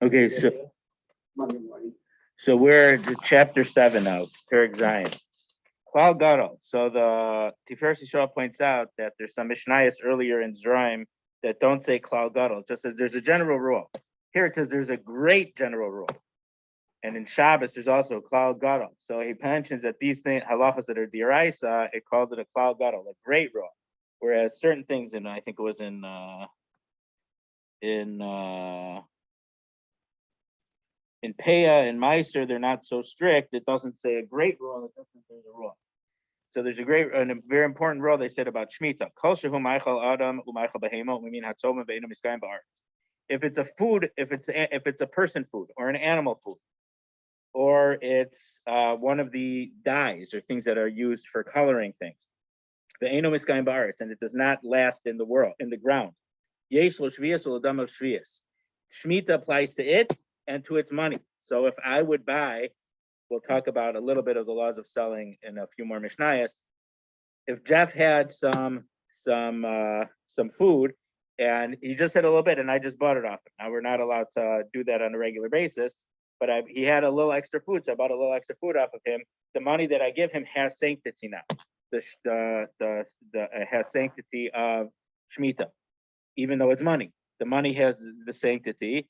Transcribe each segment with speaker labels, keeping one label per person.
Speaker 1: Okay, so we're at chapter 7 now, Perek Zion. Klal Gadol. So the Tiferes Yisrael points out that there's some Mishnayos earlier in Zeraim that don't say Klal Gadol, just as there's a general rule. Here it says there's a great general rule. And in Shabbos, there's also Klal Gadol. So he mentions that these things, halachas that are d'oraisa, it calls it a Klal Gadol, a great rule. Whereas certain things, I think it was in Peah and Meiser, they're not so strict. It doesn't say a great rule, it doesn't say a rule. So there's a very important rule they said about Shmitta. If it's a food, if it's a person food or an animal food, or it's one of the dyes or things that are used for coloring things, and it does not last in the ground. Shmita applies to it and to its money. So if I would buy, we'll talk about a little bit of the laws of selling in a few more Mishnayos. If Jeff had some food and he just had a little bit and I just bought it off him. Now we're not allowed to do that on a regular basis, but he had a little extra food, so I bought a little extra food off of him. The money that I give him has sanctity now. It has sanctity of Shmita, even though it's money. The money has the sanctity.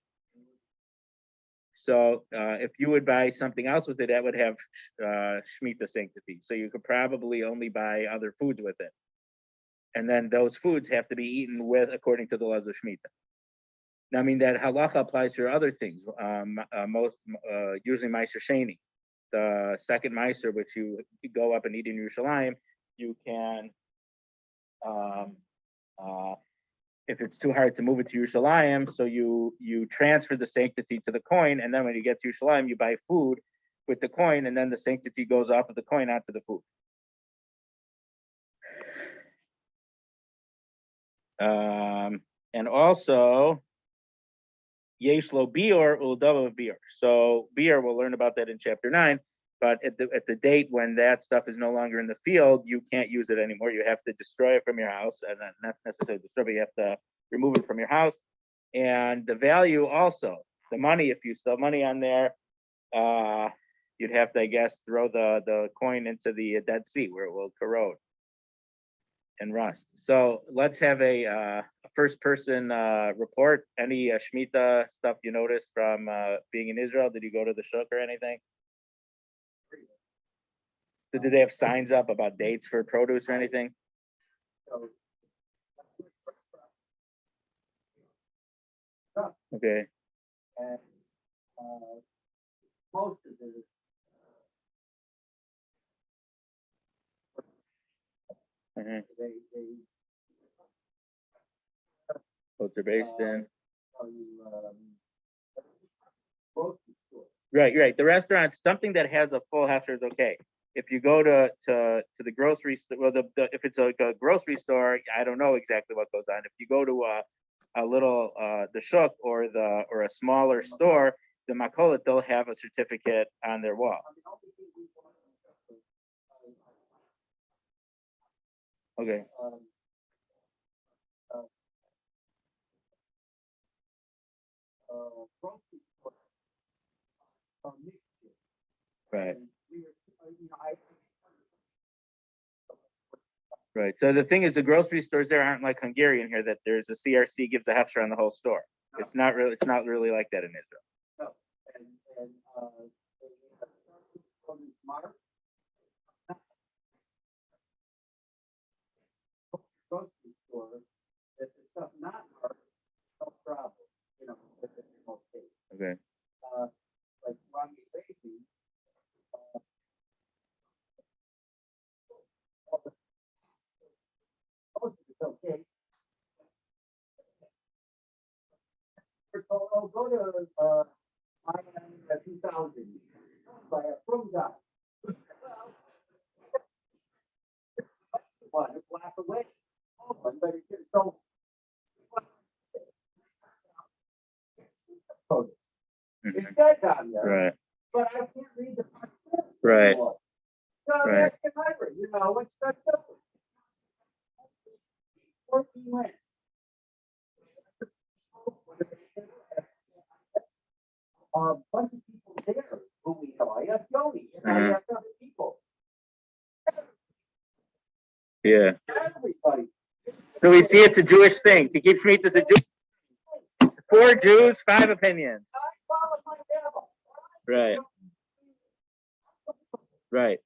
Speaker 1: So if you would buy something else with it, that would have Shmita sanctity. So you could probably only buy other foods with it. And then those foods have to be eaten with according to the laws of Shmita. Now, I mean, that halacha applies to other things, usually Meiser Sheni. The second Meiser, which you go up and eat in Yerushalayim, you can, if it's too hard to move it to Yerushalayim, so you transfer the sanctity to the coin, and then when you get to Yerushalayim, you buy food with the coin, and then the sanctity goes off of the coin onto the food. And also, yesh lo bior uldava bior. So bior, we'll learn about that in chapter 9. But at the date when that stuff is no longer in the field, you can't use it anymore. You have to destroy it from your house, and not necessarily destroy, but you have to remove it from your house. And the value also, the money, if you still money on there, you'd have to, I guess, throw the coin into the Dead Sea where it will corrode and rust. So let's have a first-person report. Any Shmita stuff you noticed from being in Israel? Did you go to the shuk or anything? So did they have signs up about dates for produce or anything? Okay.
Speaker 2: And most of it.
Speaker 1: What they're based in. Right. The restaurant, something that has a full hefsher is okay. If you go to the grocery store, well, if it's a grocery store, I don't know exactly what goes on. If you go to a little the shuk or a smaller store, the makolet, they'll have a certificate on their wall. Okay. Right. Right. So the thing is, the grocery stores there aren't like Hungarian here, that there's a CRC gives a hefsher on the whole store. No. It's not really like that in Israel.
Speaker 2: No. And grocery store, if the stuff not marked, no problem. You know, in most cases.
Speaker 1: Okay.
Speaker 2: Like Ronnie Baby. Okay. I'll go to Miami 2000 by a from guy. One black away. But it's just so. It says on there.
Speaker 1: Right.
Speaker 2: But I can't read the.
Speaker 1: Right.
Speaker 2: So
Speaker 1: Right.
Speaker 2: that's the hybrid. You know, what's that? 14 minutes. a bunch of people there who we know. I have Yoni, and I have other people.
Speaker 1: Yeah.
Speaker 2: Everybody.
Speaker 1: So we see it's a Jewish thing. To keep Shmitta is a Jewish. 4 Jews, 5 opinions. Right. Right.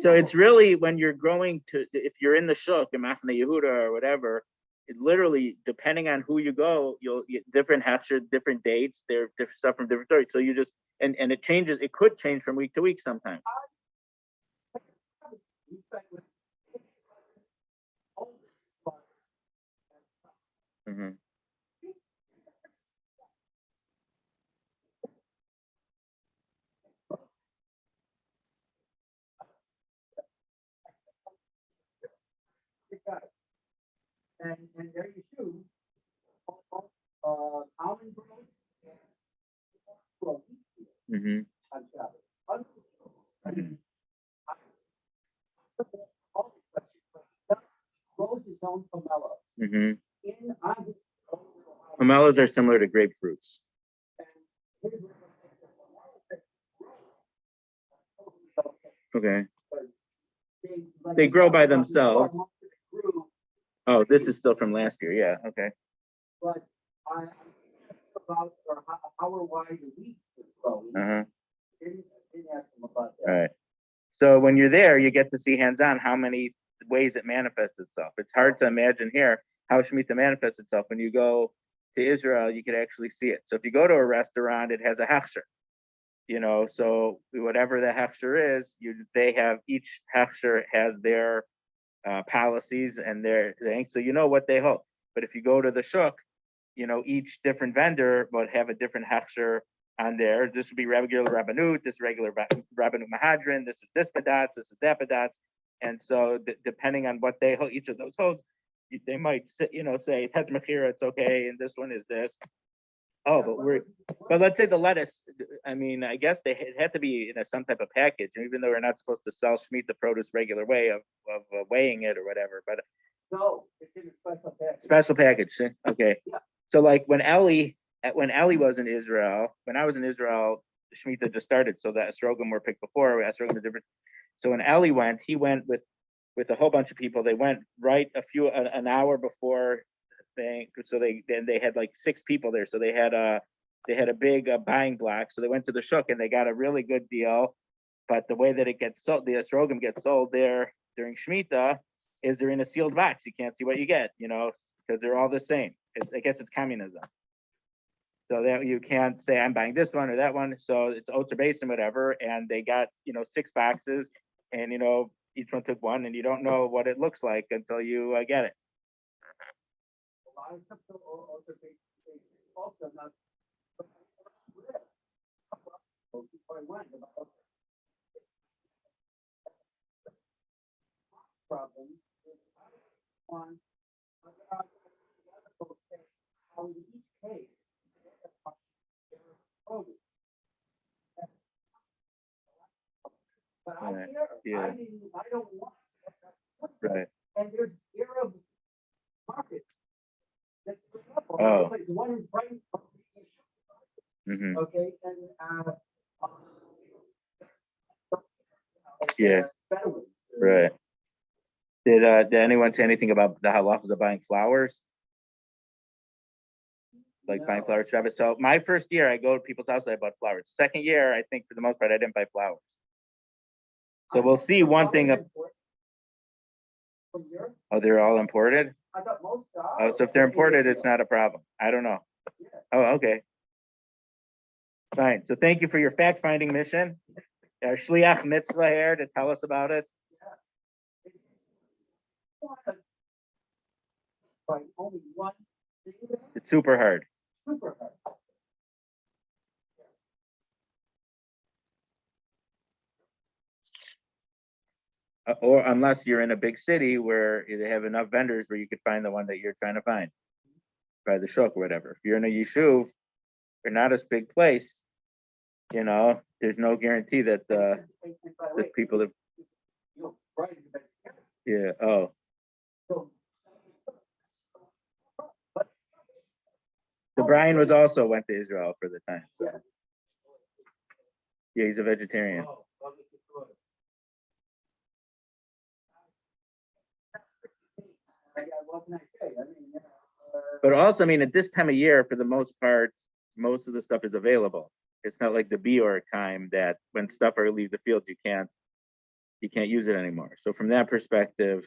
Speaker 1: So it's really when you're going to, if you're in the Shuk, in Machne Yehuda or whatever, it literally, depending on who you go, you'll get different hashir, different dates, they're different stuff from different stories. So you just, and it changes, it could change from week to week sometimes. Mm-hmm.
Speaker 2: And there you choose almond bread
Speaker 1: Mm-hmm.
Speaker 2: on Shabbos. Grows his own pomelo.
Speaker 1: Mm-hmm.
Speaker 2: In on his
Speaker 1: Pomelos are similar to grapefruits. Okay. They grow by themselves. Oh, this is still from last year. Yeah. Okay.
Speaker 2: But I about how or why the wheat was growing.
Speaker 1: Uh-huh.
Speaker 2: Didn't ask him about that.
Speaker 1: All right. So when you're there, you get to see hands-on how many ways it manifests itself. It's hard to imagine here how Shemitah manifests itself. When you go to Israel, you could actually see it. So if you go to a restaurant, it has a hechsher, so whatever the hechsher is, they have, each hechsher has their policies and their thing, so you know what they hold. But if you go to the shuk, each different vendor would have a different hechsher on there. This would be regular rabbanut, this regular rabbanut mahadrin, this is this padatz, this is that padatz. And so depending on what they hold, each of those holds, they might say tet mechira, it's okay, and this one is this. Oh, but let's say the lettuce. I mean, I guess it had to be in some type of package, even though we're not supposed to sell Shmitta produce regular way of weighing it or whatever. But
Speaker 2: No, it's in a special package.
Speaker 1: Special package. Okay.
Speaker 2: Yeah.
Speaker 1: So like when Ellie was in Israel, when I was in Israel, Shmitta just started. So that esrogim were picked before. Esrogim are different. So when Ellie went, he went with a whole bunch of people. They went right an hour before thing. So they had like 6 people there. So they had a big buying block. So they went to the shuk and they got a really good deal. But the way that it gets sold, the esrogim gets sold there during Shmita, is they're in a sealed box. You can't see what you get, because they're all the same. I guess it's communism. So that you can't say I'm buying this one or that one. So it's Otter Basin, whatever. And they got 6 boxes, and each one took one, and you don't know what it looks like until you get it.
Speaker 2: Problem is one how in each case but I
Speaker 1: Right.
Speaker 2: care.
Speaker 1: Yeah.
Speaker 2: I don't want
Speaker 1: Right.
Speaker 2: and there's Arab market. That's
Speaker 1: Oh.
Speaker 2: the one in Brighton.
Speaker 1: Mm-hmm.
Speaker 2: Okay, and
Speaker 1: Yeah. Right. Did anyone say anything about the halachas of buying flowers? Like buying flowers, Travis. So my first year, I go to people's houses, I bought flowers. Second year, I think for the most part, I didn't buy flowers. So we'll see one thing. Oh, they're all imported?
Speaker 2: I got most
Speaker 1: Oh, so if they're imported, it's not a problem. I don't know. Oh, okay. Fine. So thank you for your fact-finding mission. Our shliach mitzvah here to tell us about it.
Speaker 2: Only one thing.
Speaker 1: It's super hard.
Speaker 2: Super hard.
Speaker 1: Or unless you're in a big city where they have enough vendors where you could find the one that you're trying to find by the shuk or whatever. If you're in a yishuv or not as big place, there's no guarantee that the people that yeah. Oh. So Brian went to Israel for the time. So. Yeah, he's a vegetarian.
Speaker 2: Oh, well, this is good. What can I say? I mean,
Speaker 1: But also, I mean, at this time of year, for the most part, most of the stuff is available. It's not like the Bior time that when stuff are leave the field, you can't use it anymore. So from that perspective,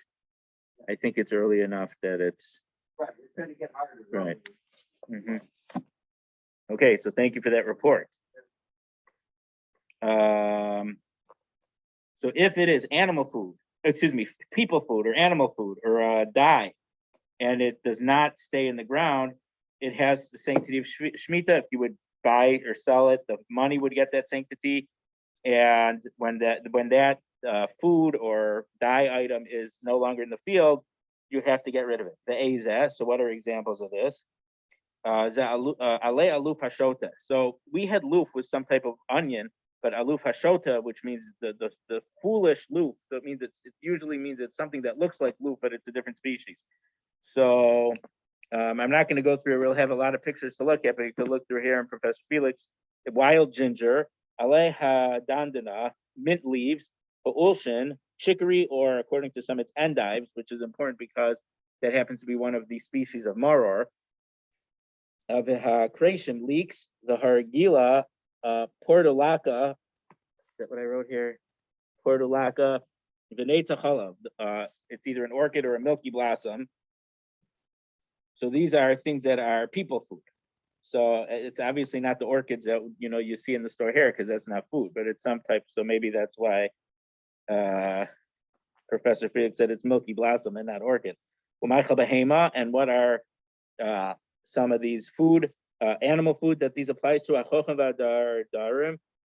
Speaker 1: I think it's early enough that it's
Speaker 2: right, it's going to get harder.
Speaker 1: right. Mhm. Okay, so thank you for that report. So if it is animal food, excuse me, people food or animal food or dye, and it does not stay in the ground, it has the sanctity of Shmitta. If you would buy or sell it, the money would get that sanctity. And when that food or dye item is no longer in the field, you have to get rid of it. The Azeh. So what are examples of this? Ale aluf hashota. So we had luf with some type of onion, but aluf hashota, which means the foolish luf. So it means it usually means it's something that looks like luf, but it's a different species. So I'm not going to go through it. We'll have a lot of pictures to look at, but you can look through here in Professor Felix. Wild ginger, aleha dandana, mint leaves, ulshin, chicory, or according to some, it's endives, which is important because that happens to be one of the species of maror. Creation leeks, the hargila, portulaca. Is that what I wrote here? Portulaca, veneta chalav. It's either an orchid or a milky blossom. So these are things that are people food. So it's obviously not the orchids that you see in the store here because that's not food, but it's some type. So maybe that's why Professor Felix said it's milky blossom and not orchid. And what are some of these food, animal food that these applies to?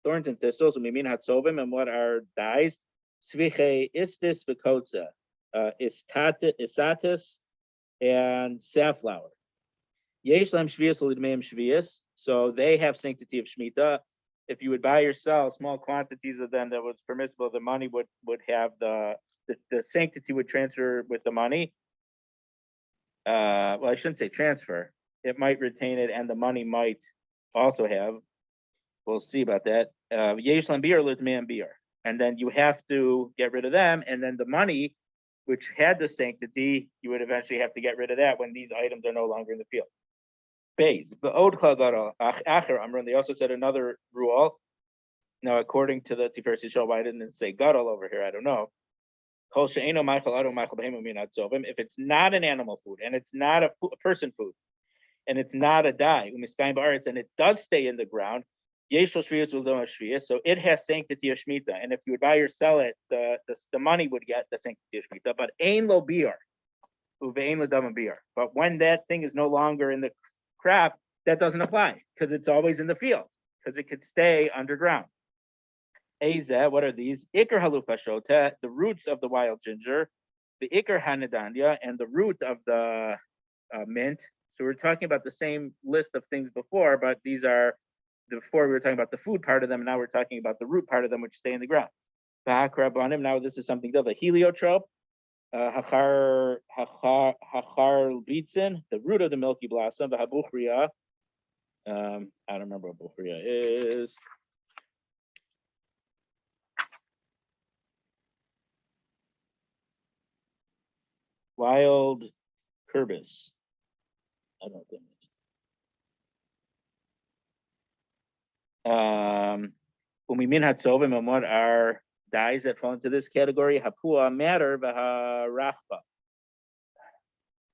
Speaker 1: Thorns and thistles, and what are dyes? Sviche istis vikotza, isatis, and safflower. Yeshlam shvius l'dmeim shvius. So they have sanctity of Shmitta. If you would buy or sell small quantities of them that was permissible, the money would have the sanctity would transfer with the money. Well, I shouldn't say transfer. It might retain it, and the money might also have. We'll see about that. Yeshlam beer l'dmeim beer, and then you have to get rid of them, and then the money, which had the sanctity, you would eventually have to get rid of that when these items are no longer in the field. Base. They also said another rule. Now, according to the Tiferes Yisrael, why didn't it say gadol over here? I don't know. If it's not an animal food and it's not a person food and it's not a dye, and it does stay in the ground, so it has sanctity of Shmitta. And if you would buy or sell it, the money would get the sanctity of Shmitta. But ein lo biur, uvein lo dama biur. But when that thing is no longer in the crop, that doesn't apply because it's always in the field because it could stay underground. Azeh, what are these? Ikar halufashota, the roots of the wild ginger, the ikar hanadanya, and the root of the mint. So we're talking about the same list of things before, but these are before we were talking about the food part of them. Now we're talking about the root part of them, which stay in the ground. Now this is something of a heliotrope. Hachar bitzin, the root of the milky blossom. The habuchria. I don't remember what buchria is. Wild Kerbis. I don't think it's. Umimin hatzovim, and what are dyes that fall into this category? Hapua matter v'harachba.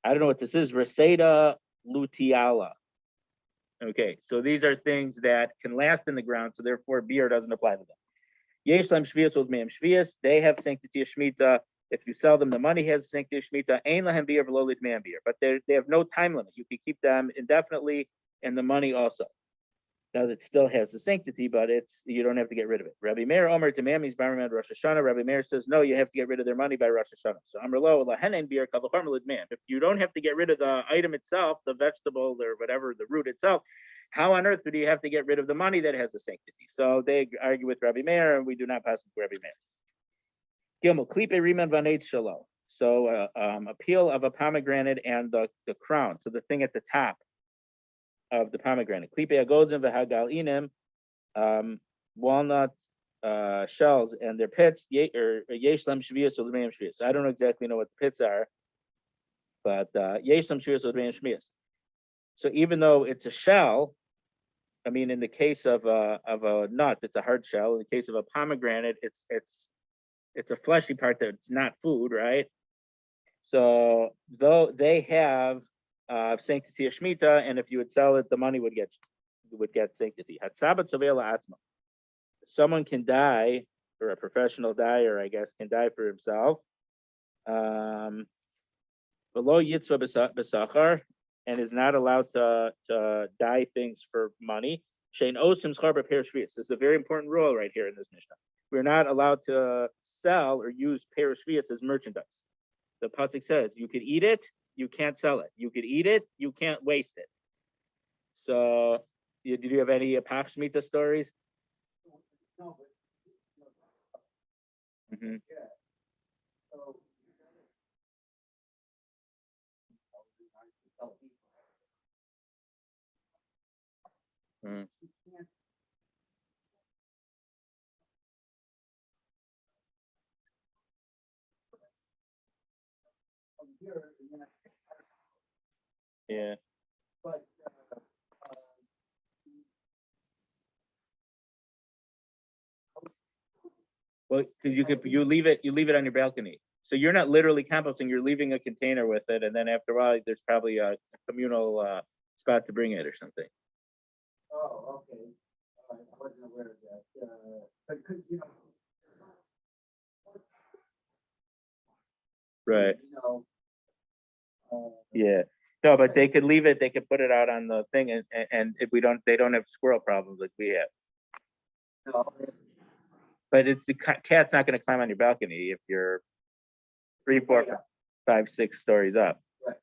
Speaker 1: I don't know what this is. Reseda lutiala. Okay, so these are things that can last in the ground, so therefore beer doesn't apply to them. Yeshlam shvius udmeim shvius. They have sanctity of Shmitta. If you sell them, the money has sanctity of Shmitta. Ein lahem beer v'lo litmeim beer. But they have no time limit. You can keep them indefinitely, and the money also. Now that still has the sanctity, but you don't have to get rid of it. Rabbi Meir Omer Tamami's Barman Rosh Hashanah. Rabbi Meir says no, you have to get rid of their money by Rosh Hashanah. So Amrlo lahenen beer kavachar melidman. If you don't have to get rid of the item itself, the vegetable or whatever, the root itself, how on earth do you have to get rid of the money that has the sanctity? So they argue with Rabbi Meir, and we do not pass with Rabbi Meir. Gimel klipe riman vanetz shalo. So a peel of a pomegranate and the crown, so the thing at the top of the pomegranate. Klipe agozim v'hagalinim. walnut shells and their pits, yesh lam shvius or l'meim shvius. I don't exactly know what the pits are, but yesh lam shvius or l'meim shvius. So even though it's a shell, I mean, in the case of a nut, it's a hard shell. In the case of a pomegranate, it's a fleshy part that's not food, right? So though they have sanctity of Shmita, and if you would sell it, the money would get sanctity. Someone can die, or a professional dyer, I guess, can die for himself. Below yitzvah b'sachar, and is not allowed to dye things for money. Shein osim schar b'per shvius. This is a very important rule right here in this Mishnah. We're not allowed to sell or use per shvius as merchandise. The pasuk says you could eat it, you can't sell it. You could eat it, you can't waste it. So, did you have any Pach Shmita stories?
Speaker 2: No, but
Speaker 1: Mm-hmm.
Speaker 2: yeah. So
Speaker 1: Mm.
Speaker 2: you can't come here and then
Speaker 1: Yeah.
Speaker 2: but
Speaker 1: Well, because you leave it on your balcony. So you're not literally composting. You're leaving a container with it, and then after a while, there's probably a communal spot to bring it or something.
Speaker 2: oh, okay. All right, I wasn't aware of that. But because
Speaker 1: Right.
Speaker 2: uh,
Speaker 1: Yeah. No, but they could leave it. They could put it out on the thing, and if they don't have squirrel problems like we have.
Speaker 2: no,
Speaker 1: But it's the cat's not going to climb on your balcony if you're 3, 4, 5, 6 stories up.
Speaker 2: Right.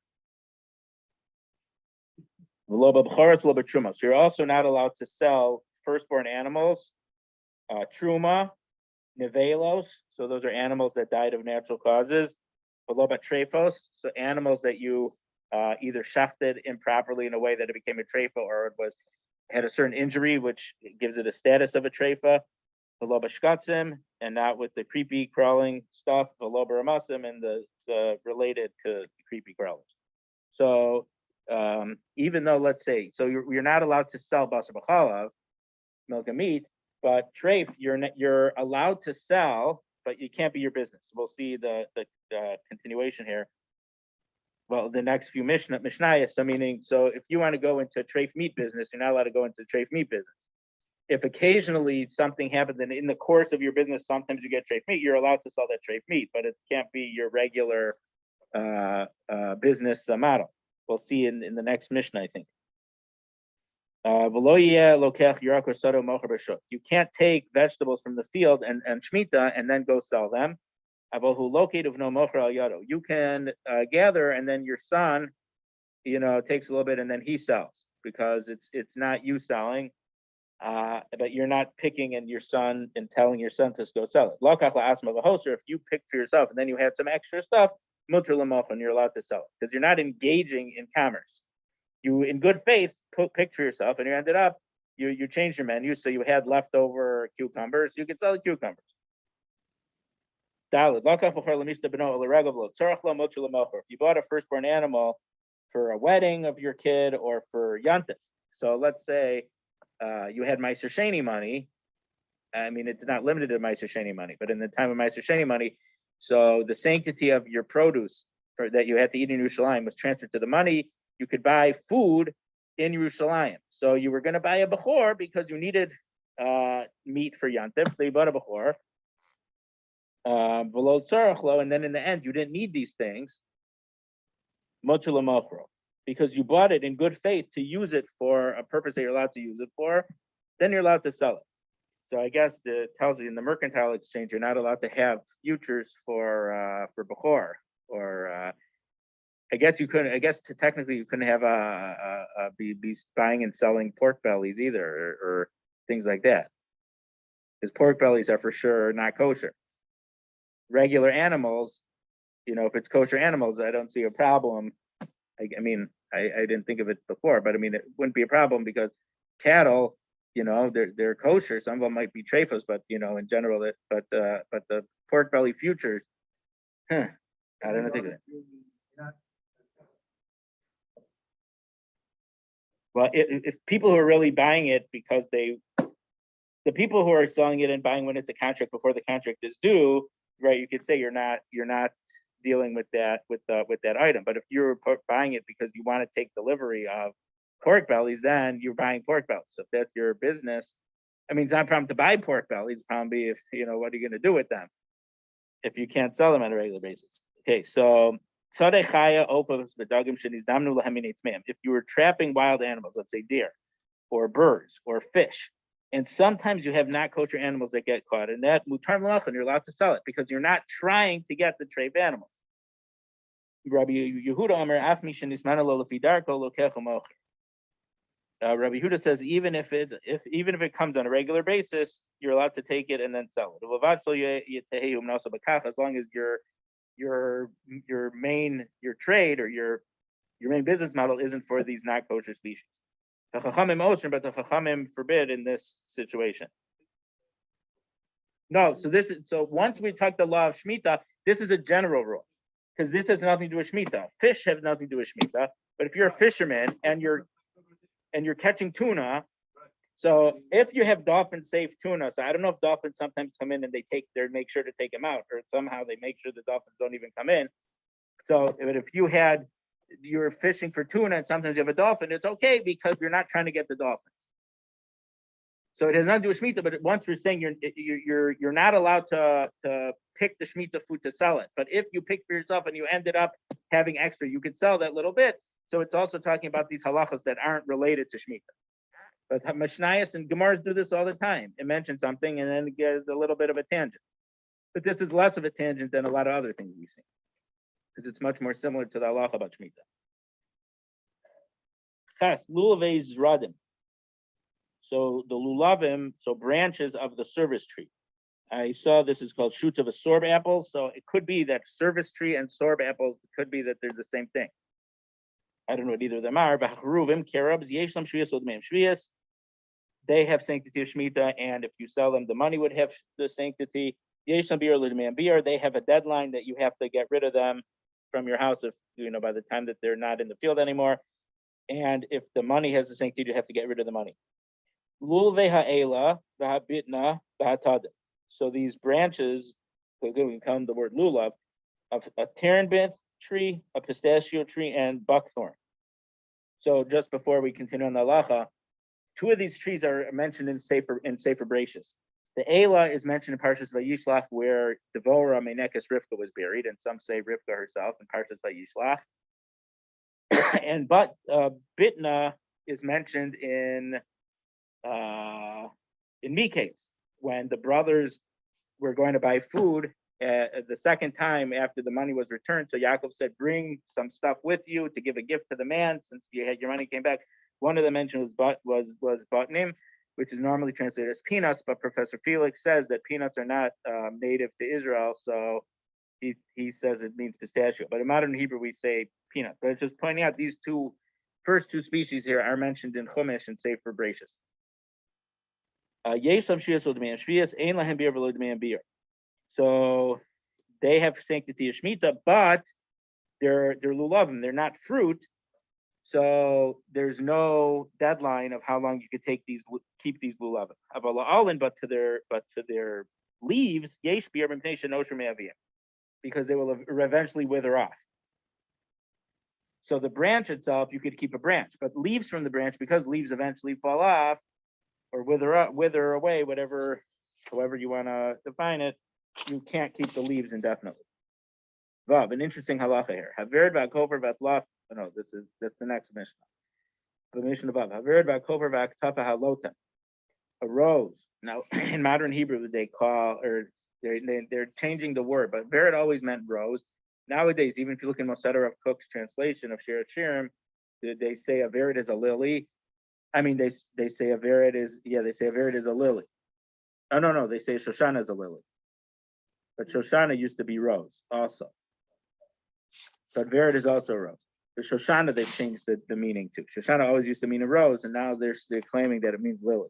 Speaker 1: So you're also not allowed to sell firstborn animals, truma, nivelos. So those are animals that died of natural causes. Trefos, so animals that you either shafted improperly in a way that it became a trefa, or it had a certain injury, which gives it a status of a trefa. And not with the creepy crawling stuff, and the related to creepy crawlers. So even though, let's say, so you're not allowed to sell basar b'chalav, milk and meat, but treif you're allowed to sell, but you can't be your business. We'll see the continuation here. Well, the next few mishnayos. So if you want to go into treif meat business, you're not allowed to go into treif meat business. If occasionally something happens and in the course of your business, sometimes you get treif meat, you're allowed to sell that treif meat, but it can't be your regular business model. We'll see in the next Mishnah, I think. You can't take vegetables from the field and Shmita and then go sell them. You can gather, and then your son, takes a little bit and then he sells, because it's not you selling, but you're not picking and telling your son to go sell it. If you pick for yourself and then you had some extra stuff, and you're allowed to sell it, because you're not engaging in commerce. You, in good faith, picked for yourself, and you ended up, you changed your menu, so you had leftover cucumbers, you could sell the cucumbers. If you bought a firstborn animal for a wedding of your kid or for Yantif, so let's say you had Meiser Sheni money. I mean, it's not limited to Meiser Sheni money, but in the time of Meiser Sheni money, so the sanctity of your produce that you had to eat in Yerushalayim was transferred to the money. You could buy food in Yerushalayim. So you were going to buy a bechor because you needed meat for Yantif, so you bought a bechor. And then in the end, you didn't need these things, because you bought it in good faith to use it for a purpose that you're allowed to use it for, then you're allowed to sell it. So I guess it tells you in the mercantile exchange, you're not allowed to have futures for bechor, or I guess you couldn't. I guess technically you couldn't have be buying and selling pork bellies either, or things like that, because pork bellies are for sure not kosher. Regular animals, if it's kosher animals, I don't see a problem. I didn't think of it before, but I mean, it wouldn't be a problem, because cattle, they're kosher. Some of them might be treifos, but in general, but the pork belly futures, I don't think of that. Well, if people who are really buying it because the people who are selling it and buying when it's a contract before the contract is due, right? You could say you're not dealing with that item. But if you're buying it because you want to take delivery of pork bellies, then you're buying pork bellies. So if that's your business, I mean, it's not a problem to buy pork bellies. The problem be if what are you going to do with them if you can't sell them on a regular basis? Okay, so if you were trapping wild animals, let's say deer or birds or fish, and sometimes you have not kosher animals that get caught, and that mutar malachan, you're allowed to sell it because you're not trying to get the treif animals. Rabbi Yehuda Omer, af mi shenismana lo lefi darko lokecha mocher. Rabbi Yehuda says even if it comes on a regular basis, you're allowed to take it and then sell it. As long as your main trade or your main business model isn't for these not kosher species. The Chachamim osher, but the Chachamim forbid in this situation. No, so once we talk the law of Shmitta, this is a general rule because this has nothing to do with Shmitta. Fish have nothing to do with Shmitta, but if you're a fisherman and you're catching tuna, so if you have dolphin safe tuna, so I don't know if dolphins sometimes come in and they make sure to take them out, or somehow they make sure the dolphins don't even come in. So if you're fishing for tuna and sometimes you have a dolphin, it's okay because you're not trying to get the dolphins. So it has nothing to do with Shmitta, but once we're saying you're not allowed to pick the Shmitta food to sell it. But if you pick for yourself and you ended up having extra, you could sell that little bit. So it's also talking about these halachas that aren't related to Shmitta. But Mishnayos and Gemaras do this all the time. It mentions something and then it gives a little bit of a tangent. But this is less of a tangent than a lot of other things we see, because it's much more similar to the halacha about Shmitta. Ches, lulavei zradim. So the lulavim, so branches of the service tree. I saw this is called shoots of a sorb apple. So it could be that service tree and sorb apples could be that they're the same thing. I don't know what either of them are. But haruvim, carobs, yeshlam shvias odmeim shvias. They have sanctity of Shmitta, and if you sell them, the money would have the sanctity. Yeshlam biur l'dmeim biur. They have a deadline that you have to get rid of them from your house if by the time that they're not in the field anymore. And if the money has the sanctity, you have to get rid of the money. Lulve ha'ela v'habitna v'hatad. So these branches, we can count the word lulav, of a terebinth tree, a pistachio tree, and buckthorn. So just before we continue on the halacha, two of these trees are mentioned in Sefer Bereshis. The Ela is mentioned in Parshas Vayishlach, where Devorah Menekes Rivka was buried, and some say Rivka herself in Parshas Vayishlach. And Bitna is mentioned in Miketz, when the brothers were going to buy food the second time after the money was returned. So Yaakov said, "Bring some stuff with you to give a gift to the man, since you had your money came back." One of the mentions was butnim, which is normally translated as peanuts, but Professor Felix says that peanuts are not native to Israel, so he says it means pistachio. But in modern Hebrew, we say peanut. But it's just pointing out these first two species here are mentioned in Chumash and Sefer Bereshis. So they have sanctity of Shmitta, but they're lulavim, they're not fruit. So there's no deadline of how long you could keep these lulavim. But to their leaves, because they will eventually wither off. So the branch itself, you could keep a branch, but leaves from the branch, because leaves eventually fall off or wither away, however you want to define it, you can't keep the leaves indefinitely. Vav, an interesting halacha here. Havered v'akover v'atlaf. No, that's the next Mishnah. The Mishnah above. Havered v'akover v'aktafa halotem. A rose. Now, in modern Hebrew, they call, or they're changing the word, but vered always meant rose. Nowadays, even if you look in Moseder of Cook's translation of Shirat Shirim, they say a vered is a lily. I mean, they say a vered is a lily. Oh, no, they say Shoshana is a lily. But Shoshana used to be rose also. But vered is also rose. The Shoshana, they've changed the meaning to. Shoshana always used to mean a rose, and now they're claiming that it means lily.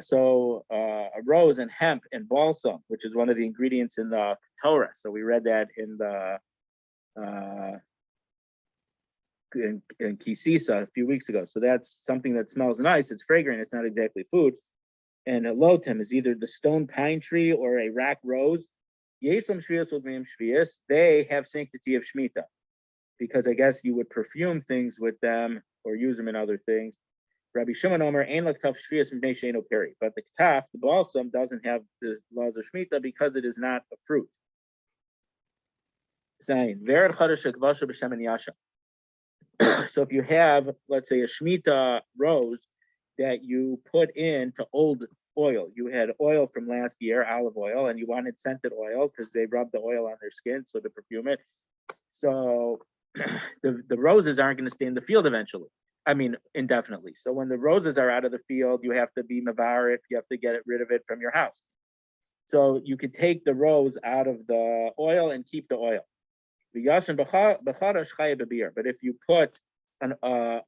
Speaker 1: So a rose and hemp and balsam, which is one of the ingredients in the Torah. So we read that in the in Kisisa a few weeks ago. So that's something that smells nice. It's fragrant. It's not exactly food. And a lotem is either the stone pine tree or a rock rose. Yesam shvius udmeim shvius. They have sanctity of Shmitta, because I guess you would perfume things with them or use them in other things. Rabbi Shimon Omer ein laktaf shvius mipnei she'eino peri. But the ketaf, the balsam, doesn't have the laws of Shmitta because it is not a fruit. Zayin vered chadash shekvasha b'shemen yasha. So if you have, let's say, a Shmitta rose that you put into old oil, you had oil from last year, olive oil, and you wanted scented oil because they rub the oil on their skin, so to perfume it. So the roses aren't going to stay in the field eventually. I mean, indefinitely. So when the roses are out of the field, you have to be mavarif, you have to get rid of it from your house. So you could take the rose out of the oil and keep the oil. But if you put a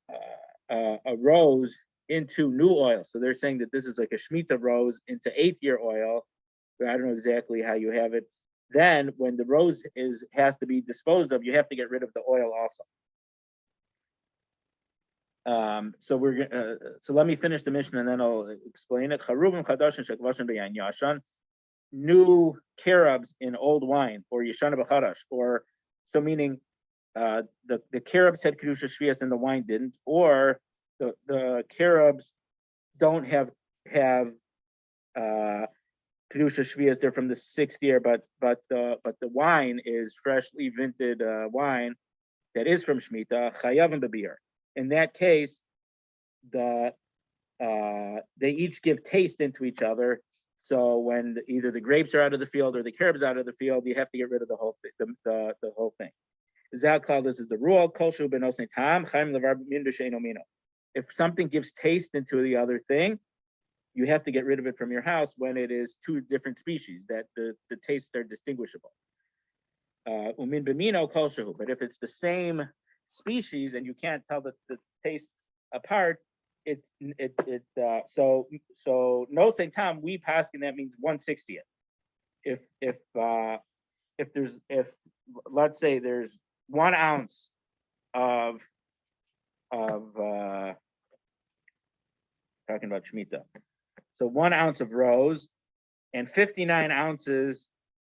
Speaker 1: rose into new oil, so they're saying that this is like a Shmitta rose into 8th year oil, but I don't know exactly how you have it. Then when the rose has to be disposed of, you have to get rid of the oil also. So let me finish the Mishnah and then I'll explain it. New carobs in old wine, or yeshana b'chadash, or so meaning the carobs had kedusha shvius and the wine didn't, or the carobs don't have kedusha shvius. They're from the 6th year, but the wine is freshly vinted wine that is from Shmitta chayavim b'bir. In that case, they each give taste into each other. So when either the grapes are out of the field or the carobs out of the field, you have to get rid of the whole thing. The whole thing. This is the rule. If something gives taste into the other thing, you have to get rid of it from your house when it is 2 different species that the tastes are distinguishable. But if it's the same species and you can't tell the taste apart, so no seitam, we pass, and that means 1/60th. If let's say there's 1 ounce of talking about Shmitta, so 1 ounce of rose and 59 ounces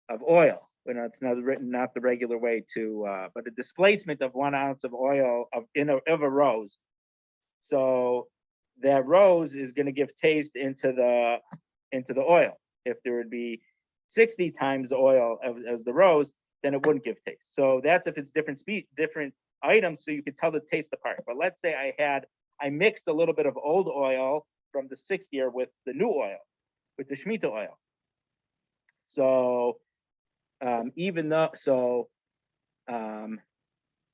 Speaker 1: of oil. It's not written not the regular way to, but a displacement of 1 ounce of oil of a rose. So that rose is going to give taste into the oil. If there would be 60 times the oil as the rose, then it wouldn't give taste. So that's if it's different items, so you could tell the taste apart. But let's say I mixed a little bit of old oil from the 6th year with the new oil, with the Shmitta oil. So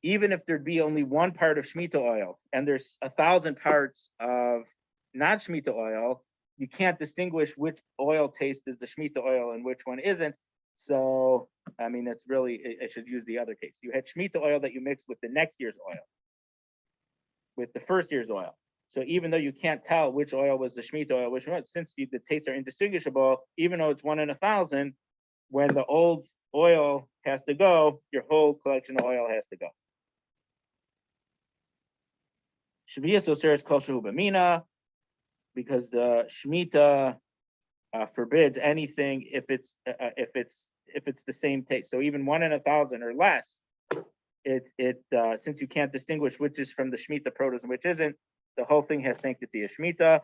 Speaker 1: even if there'd be only 1 part of Shmitta oil and there's 1,000 parts of not Shmitta oil, you can't distinguish which oil taste is the Shmitta oil and which one isn't. So, I mean, that's really, I should use the other case. You had Shmitta oil that you mixed with the next year's oil, with the first year's oil. So even though you can't tell which oil was the Shmitta oil, which one, since the tastes are indistinguishable, even though it's 1 in 1,000, when the old oil has to go, your whole collection of oil has to go. Shvius oseres kol shehu b'mina, because the Shmitta forbids anything if it's the same taste. So even 1 in 1,000 or less, since you can't distinguish which is from the Shmitta produce and which isn't, the whole thing has sanctity of Shmitta.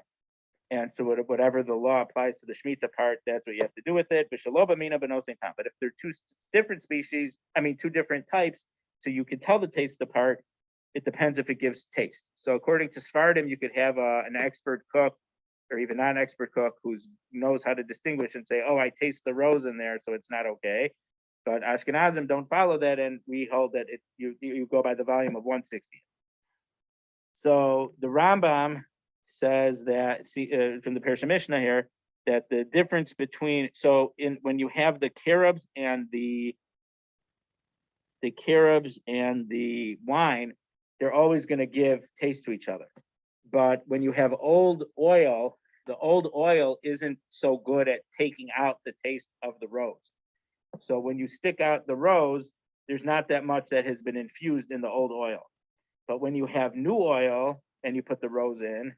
Speaker 1: And so whatever the law applies to the Shmitta part, that's what you have to do with it. But if they're 2 different species, 2 different types, so you can tell the taste apart, it depends if it gives taste. So according to Sephardim, you could have an expert cook or even non-expert cook who knows how to distinguish and say, oh, I taste the rose in there, so it's not okay. But Ashkenazim don't follow that, and we hold that you go by the volume of 1/60. So the Rambam says that, from the Parsha Mishnah here, that the difference between, when you have the carobs and the wine, they're always going to give taste to each other. But when you have old oil the old oil isn't so good at taking out the taste of the rose. So when you stick out the rose, there's not that much that has been infused in the old oil. But when you have new oil and you put the rose in,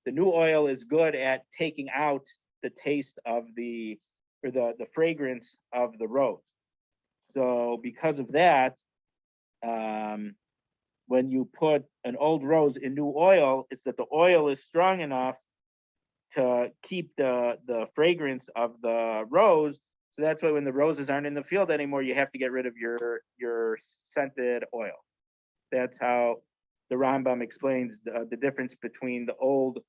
Speaker 1: the new oil is good at taking out the taste of the fragrance of the rose. So because of that, when you put an old rose in new oil, it's that the oil is strong enough to keep the fragrance of the rose. So that's why when the roses aren't in the field anymore, you have to get rid of your scented oil. That's how the Rambam explains the difference between the old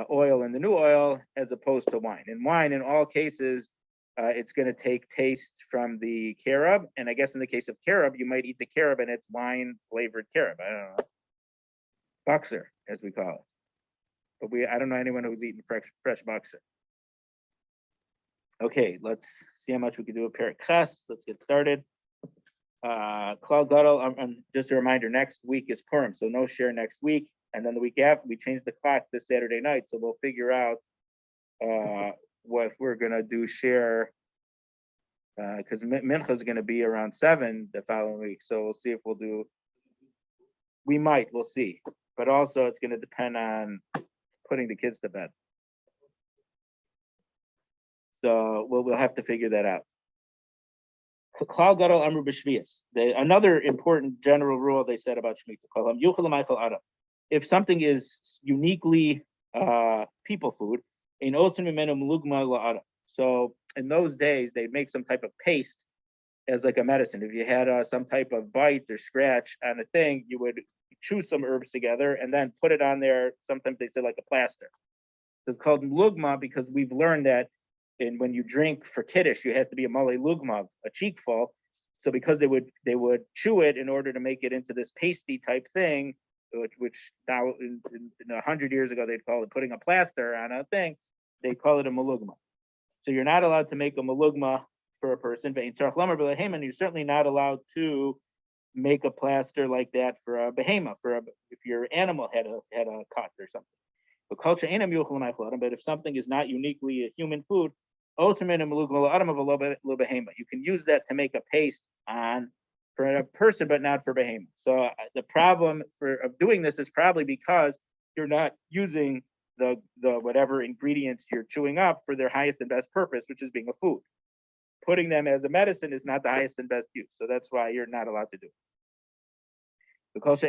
Speaker 1: oil and the new oil as opposed to wine. In wine, in all cases, it's going to take taste from the carob. And I guess in the case of carob, you might eat the carob and it's wine flavored carob. I don't know. Boxer, as we call it. But I don't know anyone who's eaten fresh boxer. Okay, let's see how much we can do a Perek Ches. Let's get started. Klal Gadol, just a reminder, next week is Purim, so no share next week. And then the week after, we change the clock this Saturday night, so we'll figure out what we're gonna do share, because Mincha is gonna be around 7 the following week. So we'll see if we'll do. We'll see. But also, it's gonna depend on putting the kids to bed. So we'll have to figure that out. Klal Gadol Amru B'Shvius. Another important general rule they said about Shmitta. If something is uniquely people food, so in those days they'd make some type of paste as like a medicine. If you had some type of bite or scratch on a thing, you would chew some herbs together and then put it on there. Sometimes they say like a plaster. So it's called lugma because we've learned that when you drink for kiddush, you have to be a male lugma, a cheekful. So because they would chew it in order to make it into this pasty type thing, which now in 100 years ago they'd call it putting a plaster on a thing, they call it a malugma. So you're not allowed to make a malugma for a person, but and you're certainly not allowed to make a plaster like that for a behema, if your animal had a cut or something. But if something is not uniquely a human food, you can use that to make a paste for a person, but not for behema. So the problem of doing this is probably because you're not using the whatever ingredients you're chewing up for their highest and best purpose, which is being a food. Putting them as a medicine is not the highest and best use. So that's why you're not allowed to do it. But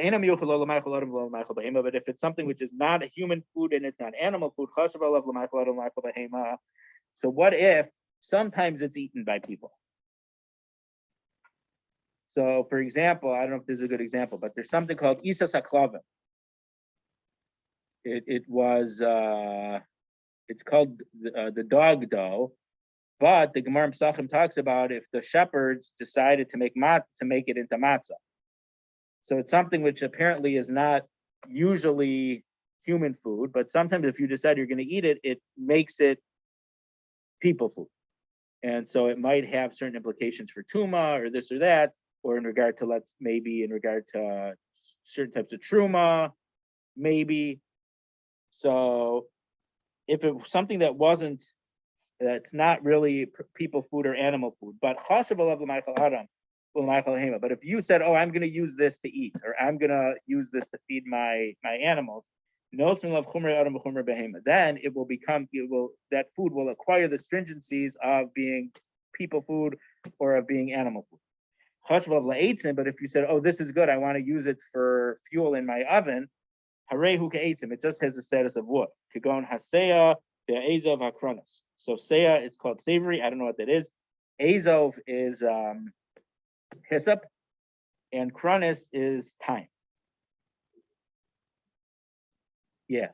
Speaker 1: if it's something which is not a human food and it's not animal food, so what if sometimes it's eaten by people? So for example, I don't know if this is a good example, but there's something called Isa Saklavim. It's called the dog dough, but the Gemara Pesachim talks about if the shepherds decided to make it into matzah. So it's something which apparently is not usually human food, but sometimes if you decide you're going to eat it, it makes it people food. And so it might have certain implications for tuma or this or that, or in regard to certain types of truma, maybe. So if it was something that's not really people food or animal food, but but if you said, "Oh, I'm going to use this to eat," or "I'm going to use this to feed my animals," then that food will acquire the stringencies of being people food or of being animal food. But if you said, "Oh, this is good, I want to use it for fuel in my oven," it just has the status of wood. So seya, it's called savory. I don't know what that is. Azov is hyssop, and chronis is thyme. Yeah,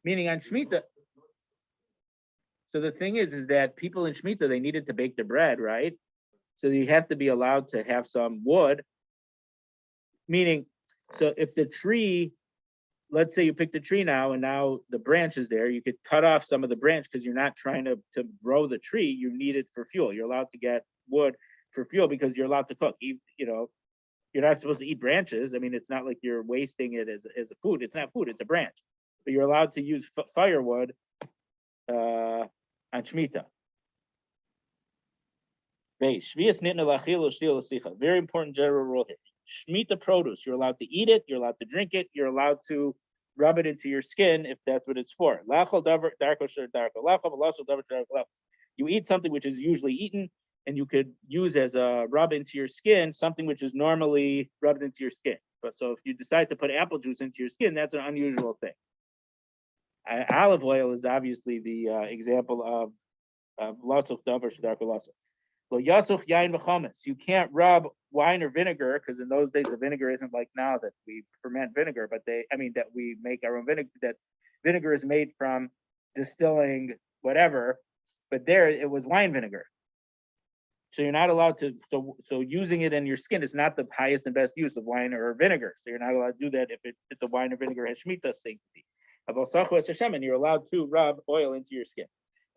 Speaker 1: meaning on Shmitta. So the thing is that people in Shmitta, they needed to bake the bread, right? So you have to be allowed to have some wood. Meaning, so if the tree, let's say you pick the tree now, and now the branch is there, you could cut off some of the branch because you're not trying to grow the tree. You need it for fuel. You're allowed to get wood for fuel because you're allowed to cook. You're not supposed to eat branches. I mean, it's not like you're wasting it as a food. It's not food, it's a branch. but you're allowed to use firewood on Shmita. Very important general rule here. Shmita produce, you're allowed to eat it, you're allowed to drink it, you're allowed to rub it into your skin if that's what it's for. You eat something which is usually eaten, and you could use as a rub into your skin something which is normally rubbed into your skin. But so if you decide to put apple juice into your skin, that's an unusual thing. Olive oil is obviously the example of lasuf davar shadar lasuf. You can't rub wine or vinegar, because in those days the vinegar isn't like now that we ferment vinegar, but that we make our own vinegar. That vinegar is made from distilling whatever, but there it was wine vinegar. So you're not allowed to. So using it in your skin is not the highest and best use of wine or vinegar. So you're not allowed to do that if the wine or vinegar has Shmita sanctity. You're allowed to rub oil into your skin.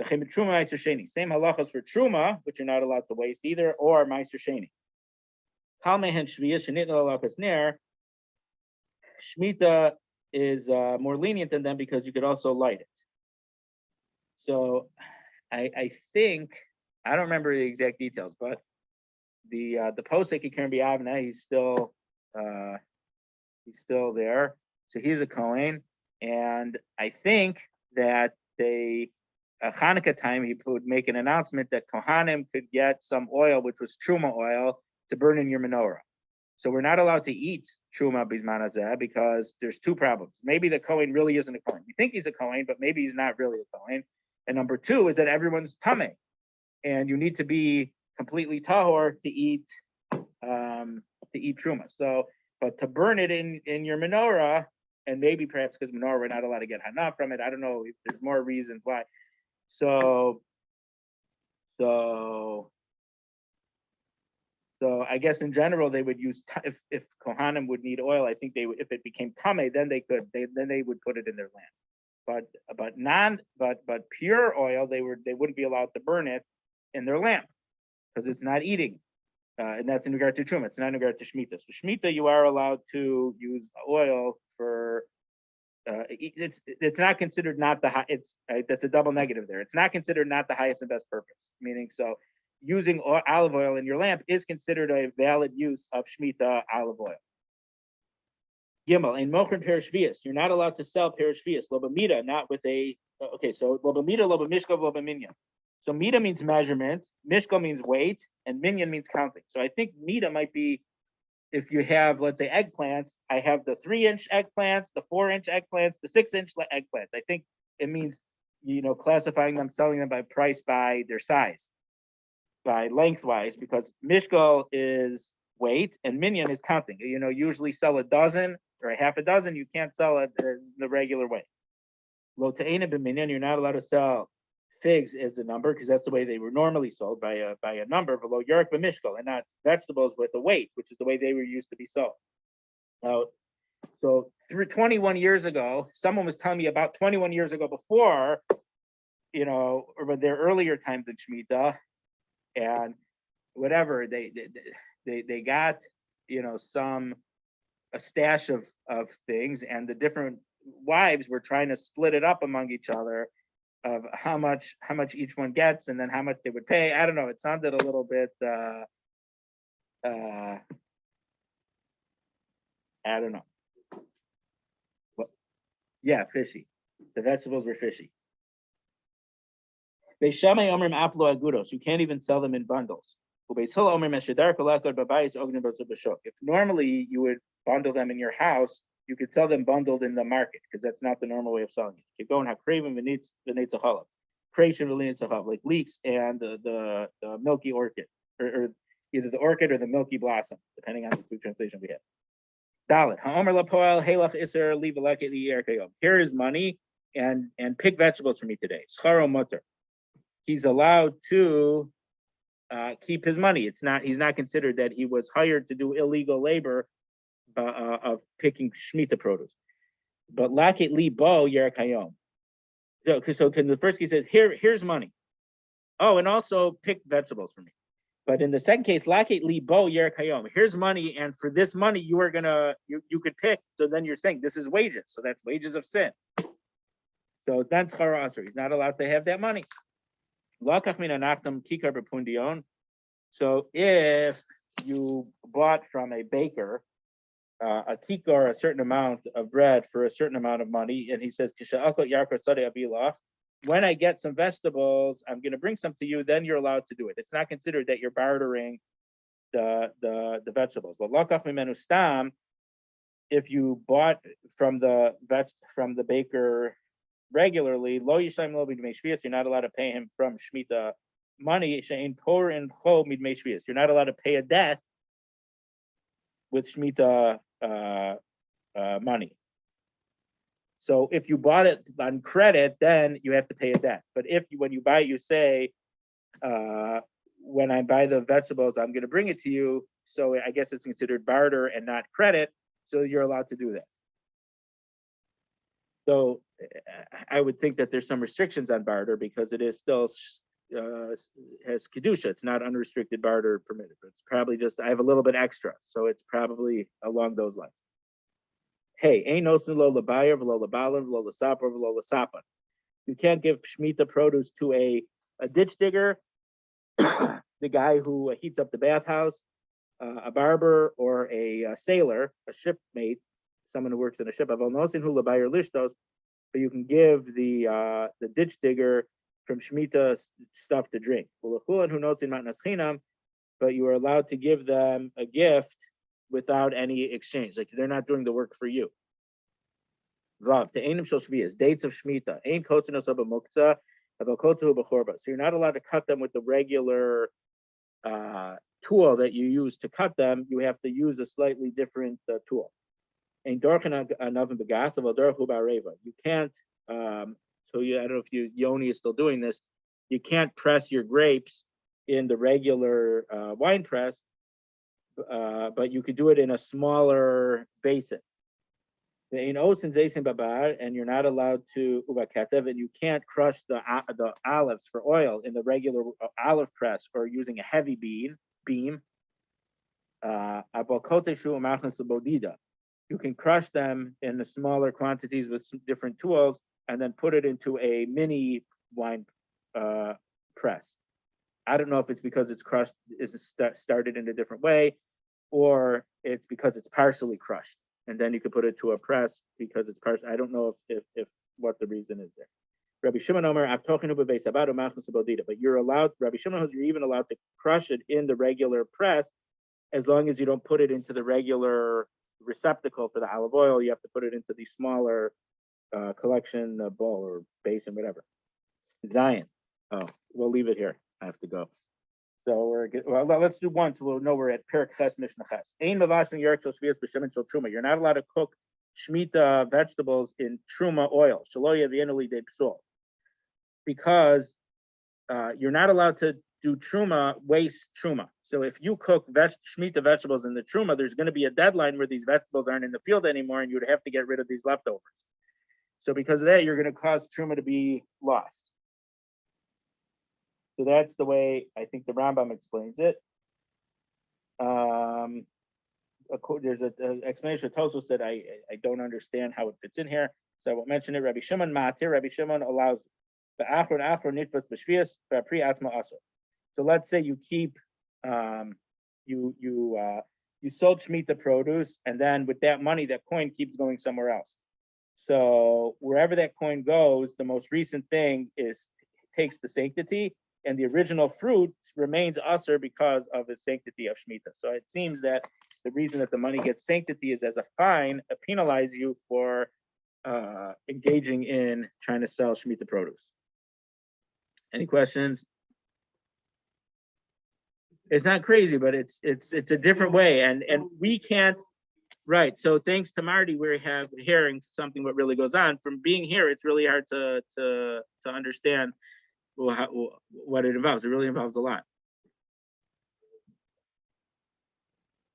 Speaker 1: Same halachas for truma, which you're not allowed to waste either, or meiser sheni. Shmita is more lenient than them because you could also light it. So I think, I don't remember the exact details, but the posek Karen Biavna, he's still there. So he's a Kohen, and I think that Hanukkah time, he would make an announcement that Kohanim could get some oil, which was truma oil, to burn in your menorah. So we're not allowed to eat truma bisman hazeh because there's two problems. Maybe the Kohen really isn't a Kohen. You think he's a Kohen, but maybe he's not really a Kohen. And number two is that everyone's tameh, and you need to be completely tahor to eat truma. So, but to burn it in your menorah, and maybe perhaps because menorah we're not allowed to get hana from it. I don't know if there's more reasons why. So I guess in general they would use if Kohanim would need oil. I think they would, if it became tameh, then they would put it in their lamp. But pure oil they wouldn't be allowed to burn it in their lamp because it's not eating, and that's in regard to truma. It's not in regard to shmita. So shmita you are allowed to use oil for. It's not considered not the high. That's a double negative there. It's not considered not the highest and best purpose. Meaning, so using olive oil in your lamp is considered a valid use of shmita olive oil. Gimel in mochrin perishvias. You're not allowed to sell perishvias lobamida, not with a. Okay, so lobamida, lobamishkov, lobaminyan. So mida means measurement, mishkal means weight, and minyan means counting. So I think mida might be. If you have, let's say, eggplants, I have the 3-inch eggplants, the 4-inch eggplants, the 6-inch eggplants. I think it means, classifying them, selling them by price by their size, by lengthwise, because mishkal is weight and minyan is counting. Usually sell a dozen or a half a dozen. You can't sell it the regular way. Lo ta'ena b'minyan, you're not allowed to sell figs as a number because that's the way they were normally sold by a number, below yark b'mishkal, and not vegetables with a weight, which is the way they were used to be sold. Now, so through 21 years ago, someone was telling me about 21 years ago before, or their earlier times in Shmita, and whatever they got, a stash of things, and the different wives were trying to split it up among each other. Of how much each one gets, and then how much they would pay. I don't know. It sounded a little bit. I don't know. Well, yeah, fishy. The vegetables were fishy. Beishamay omrim aplo agudos. You can't even sell them in bundles. If normally you would bundle them in your house, you could sell them bundled in the market because that's not the normal way of selling it. Keep going. How craving the creation like leeks and the milky orchid, or either the orchid or the milky blossom, depending on the translation we have. Dalit. Here is money and pick vegetables for me today. Scharo mutter. He's allowed to keep his money. He's not considered that he was hired to do illegal labor of picking Shmita produce. But lakit li bo yerakayom. So in the first case says, here's money. Oh, and also pick vegetables for me. But in the second case, lakit li bo yerakayom. Here's money, and for this money you are gonna you could pick. So then you're saying this is wages. So that's wages of sin. So then schara aser, he's not allowed to have that money. Lakach min anachtam kikar bepundion. So if you bought from a baker a kikar, a certain amount of bread for a certain amount of money, and he says, when I get some vegetables, I'm going to bring some to you, then you're allowed to do it. It's not considered that you're bartering the vegetables. But lakach mimenu stam, if you bought from the baker regularly, lo yishaim lo midmei shvius, you're not allowed to pay him from Shmitta money. She'ein por in cho midmei shvius, you're not allowed to pay a debt with Shmitta money. So if you bought it on credit, then you have to pay a debt. But if when you buy, you say, when I buy the vegetables, I'm going to bring it to you. So I guess it's considered barter and not credit. So you're allowed to do that. So I would think that there's some restrictions on barter because it is still has kedusha. It's not unrestricted barter permitted. But it's probably just I have a little bit extra, so it's probably along those lines. Hey, ain't nosin lo labayer v'lo labalan v'lo lasapar v'lo lasapan. You can't give Shmitta produce to a ditch digger, the guy who heats up the bathhouse, a barber, or a sailor, a shipmate, someone who works in a ship. Aval nosin hu labayer lishtos, but you can give the ditch digger from Shmitta stuff to drink. But you are allowed to give them a gift without any exchange. Like they're not doing the work for you. Vav, the einim shel shvius, dates of Shmitta. Ein kotzenos of a muktzah, about kotzehu b'chorba. So you're not allowed to cut them with the regular tool that you use to cut them. You have to use a slightly different tool. Ein dorchen anavim begas, aval dorchu ba'areva. You can't. So I don't know if Yoni is still doing this. You can't press your grapes in the regular wine press, but you could do it in a smaller basin. And you're not allowed to uvaketev, and you can't crush the olives for oil in the regular olive press or using a heavy beam. You can crush them in the smaller quantities with some different tools, and then put it into a mini wine press. I don't know if it's because it's crushed, started in a different way, or it's because it's partially crushed, and then you could put it to a press because it's partial. I don't know if what the reason is there. Rabbi Shimon Omer, I'm talking about base about but you're allowed. Rabbi Shimon, you're even allowed to crush it in the regular press, as long as you don't put it into the regular receptacle for the olive oil. You have to put it into the smaller collection bowl or basin, whatever. Zion. Oh, we'll leave it here. I have to go. So let's do one, so we'll know we're at Perek Ches Mishna Ch. Ein mavashing yerek shel shvius b'shemen shel truma. You're not allowed to cook Shmitta vegetables in truma oil. Shelo yavienu lidei psul. Because you're not allowed to do truma, waste truma. So if you cook Shmitta vegetables in the truma, there's going to be a deadline where these vegetables aren't in the field anymore, and you'd have to get rid of these leftovers. So because of that, you're going to cause truma to be lost. So that's the way I think the Rambam explains it. There's an explanation of Tosfos that I don't understand how it fits in here, so I won't mention it. Rabbi Shimon Matir, Rabbi Shimon allows the achron nitpas b'shvius v'apri atma asur. So let's say you keep you sold Shmitta produce, and then with that money, that coin keeps going somewhere else. So wherever that coin goes, the most recent thing takes the sanctity, and the original fruit remains usher because of the sanctity of Shmitta. So it seems that the reason that the money gets sanctity is as a fine, penalize you for engaging in trying to sell Shmitta produce. Any questions? It's not crazy, but it's a different way, and we can't. Right. So thanks to Marty, we have hearing something what really goes on. From being here, it's really hard to understand what it involves. It really involves a lot.